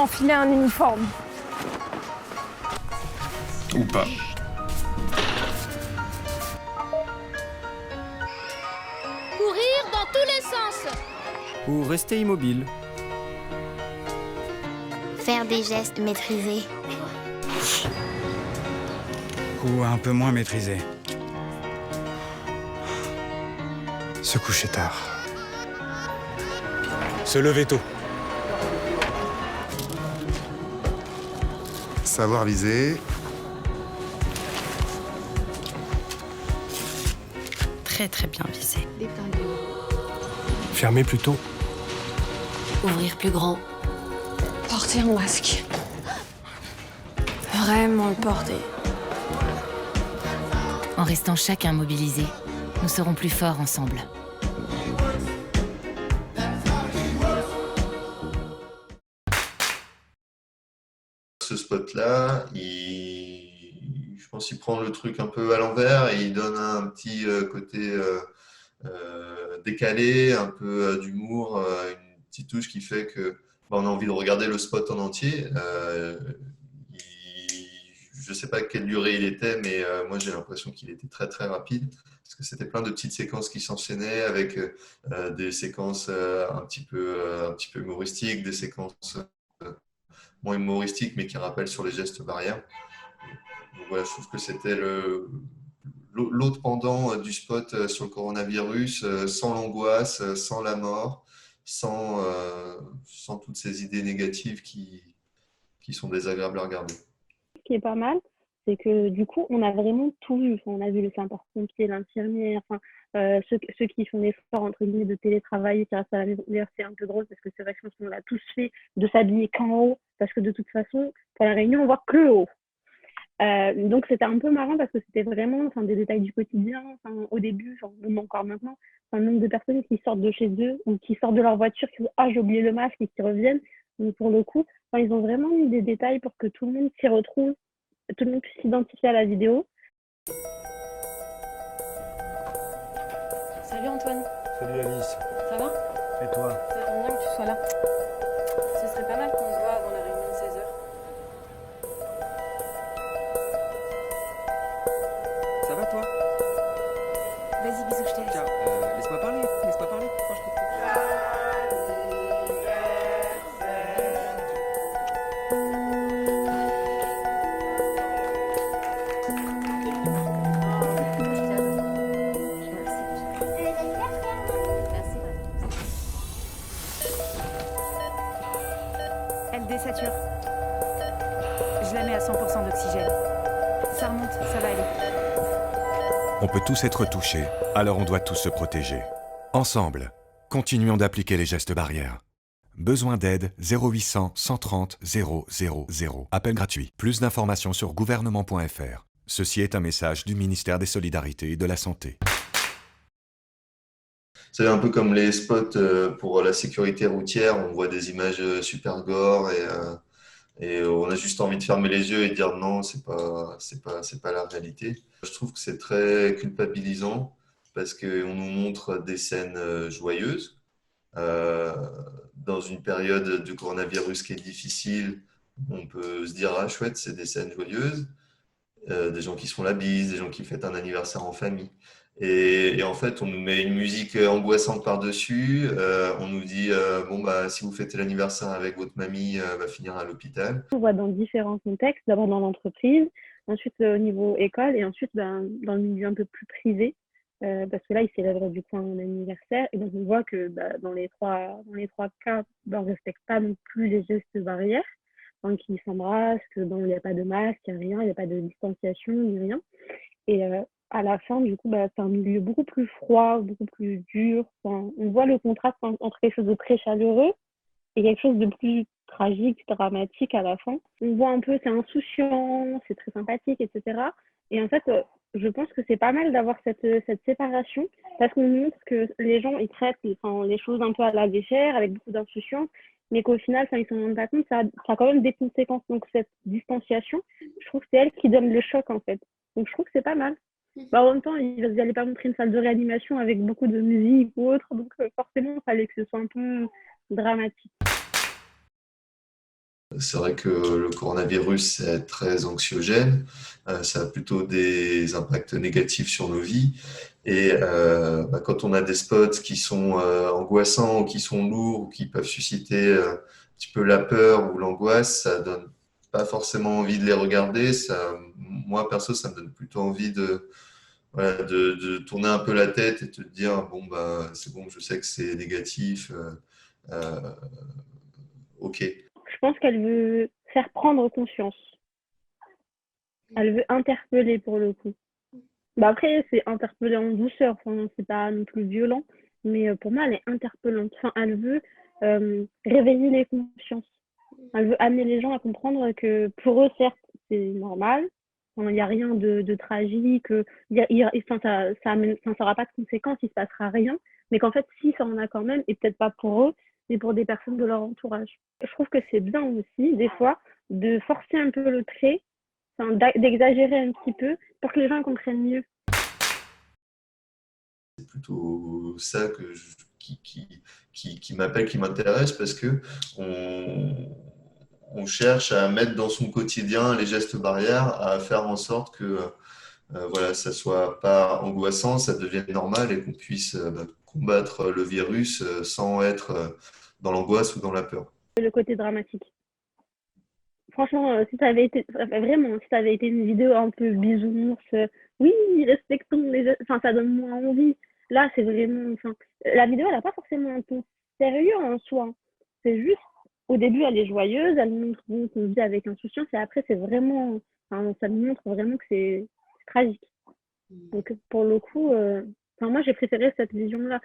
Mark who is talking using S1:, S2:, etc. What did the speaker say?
S1: enfiler un uniforme.
S2: Ou pas.
S3: Courir dans tous les sens.
S4: Ou rester immobile.
S5: Faire des gestes maîtrisés.
S6: Ou un peu moins maîtrisé.
S2: Se coucher tard.
S6: Se lever tôt.
S7: Savoir viser.
S8: Très très bien visé.
S2: Fermer plus tôt.
S8: Ouvrir plus grand.
S1: Porter un masque. Vraiment le porter.
S8: En restant chacun mobilisé, nous serons plus forts ensemble.
S9: Ce spot-là, je pense qu'il prend le truc un peu à l'envers et il donne un petit côté décalé, un peu d'humour, une petite touche qui fait que on a envie de regarder le spot en entier. Je ne sais à quelle durée il était, mais moi j'ai l'impression qu'il était très très rapide parce que c'était plein de petites séquences qui s'enchaînaient avec des séquences un petit peu humoristiques, des séquences moins humoristiques mais qui rappellent sur les gestes barrières. Donc voilà, je trouve que c'était l'autre pendant du spot sur le coronavirus, sans l'angoisse, sans la mort, sans toutes ces idées négatives qui sont désagréables à regarder.
S10: Ce qui est pas mal, c'est que du coup, on a vraiment tout vu. Enfin, on a vu le sapeur-pompier, l'infirmière, ceux qui font l'effort entre guillemets de télétravail, qui restent à la maison. D'ailleurs, c'est un peu drôle parce que c'est vrai que je pense qu'on l'a tous fait de s'habiller qu'en haut, parce que de toute façon, pour la réunion, on voit que le haut. Donc c'était un peu marrant parce que c'était vraiment des détails du quotidien. Au début, même encore maintenant, un nombre de personnes qui sortent de chez eux ou qui sortent de leur voiture, qui disent « Ah, j'ai oublié le masque » et qui reviennent. Donc pour le coup, ils ont vraiment mis des détails pour que tout le monde s'y retrouve, tout le monde puisse s'identifier à la vidéo.
S1: Salut Antoine,
S6: Salut Alice.
S1: ça va?
S6: Et toi?
S1: Ça tombe bien que tu sois là. Ce serait pas mal qu'on se voit avant la réunion de 16h.
S4: Ça va toi?
S8: Vas-y, bisous, je te laisse.
S4: Tiens, laisse-moi parler, Quand je t'écoute.
S11: Elle désature. Je la mets à 100% d'oxygène. Ça remonte, ça va aller.
S12: On peut tous être touchés, alors on doit tous se protéger. Ensemble, continuons d'appliquer les gestes barrières. Besoin d'aide 0800 130 000. Appel gratuit. Plus d'informations sur gouvernement.fr. Ceci est un message du ministère des Solidarités et de la Santé.
S9: C'est un peu comme les spots pour la sécurité routière, on voit des images super gore et on a juste envie de fermer les yeux et de dire non, c'est pas la réalité. Je trouve que c'est très culpabilisant parce qu'on nous montre des scènes joyeuses dans une période de coronavirus qui est difficile. On peut se dire ah chouette, c'est des scènes joyeuses, des gens qui se font la bise, des gens qui fêtent un anniversaire en famille. Et en fait, on nous met une musique angoissante par-dessus. On nous dit si vous fêtez l'anniversaire avec votre mamie, va finir à l'hôpital.
S10: On voit dans différents contextes, d'abord dans l'entreprise, ensuite au niveau école et ensuite dans le milieu un peu plus privé. Parce que là, il célèbre du coup un anniversaire et donc on voit que dans les trois cas, on ne respecte pas non plus les gestes barrières. Donc ils s'embrassent, il n'y a pas de masque, il n'y a rien, il n'y a pas de distanciation, ni rien. Et à la fin, du coup, c'est un milieu beaucoup plus froid, beaucoup plus dur. On voit le contraste entre quelque chose de très chaleureux et quelque chose de plus tragique, dramatique à la fin. On voit un peu, c'est insouciant, c'est très sympathique, etc. Et en fait, je pense que c'est pas mal d'avoir cette séparation parce qu'on montre que les gens, ils traitent les choses un peu à la légère, avec beaucoup d'insouciance, mais qu'au final, ils s'en rendent pas compte, ça a quand même des conséquences. Donc cette distanciation, je trouve que c'est elle qui donne le choc en fait. Donc je trouve que c'est pas mal. En même temps, ils n'allaient pas montrer une salle de réanimation avec beaucoup de musique ou autre, donc forcément, il fallait que ce soit un peu dramatique.
S9: C'est vrai que le coronavirus, c'est très anxiogène. Ça a plutôt des impacts négatifs sur nos vies. Et quand on a des spots qui sont angoissants, ou qui sont lourds, ou qui peuvent susciter un petit peu la peur ou l'angoisse, ça donne pas forcément envie de les regarder. Moi, perso, ça me donne plutôt envie voilà, de tourner un peu la tête et te dire, bon, bah, c'est bon, je sais que c'est négatif. Ok.
S10: Je pense qu'elle veut faire prendre conscience. Elle veut interpeller pour le coup. Bah après, c'est interpeller en douceur, enfin, c'est pas non plus violent, mais pour moi, elle est interpellante. Enfin, elle veut réveiller les consciences. Elle veut amener les gens à comprendre que pour eux, certes, c'est normal, il n'y a rien de tragique, ça n'aura pas de conséquences, il ne se passera rien, mais qu'en fait, si, ça en a quand même, et peut-être pas pour eux, mais pour des personnes de leur entourage. Je trouve que c'est bien aussi, des fois, de forcer un peu le trait, d'exagérer un petit peu pour que les gens comprennent mieux.
S9: C'est plutôt ça qui m'appelle, qui m'intéresse, parce que on cherche à mettre dans son quotidien les gestes barrières, à faire en sorte que voilà, ça soit pas angoissant, ça devienne normal et qu'on puisse combattre le virus sans être dans l'angoisse ou dans la peur.
S10: Le côté dramatique. Franchement, si ça avait été une vidéo un peu bisounours, oui, respectons les gestes, enfin, ça donne moins envie. Là, c'est vraiment, enfin, la vidéo, elle n'a pas forcément un ton sérieux en soi. C'est juste, au début, elle est joyeuse, elle montre qu'on vit avec insouciance, et après, c'est vraiment, enfin, ça nous montre vraiment que c'est tragique. Donc, pour le coup, moi, j'ai préféré cette vision-là.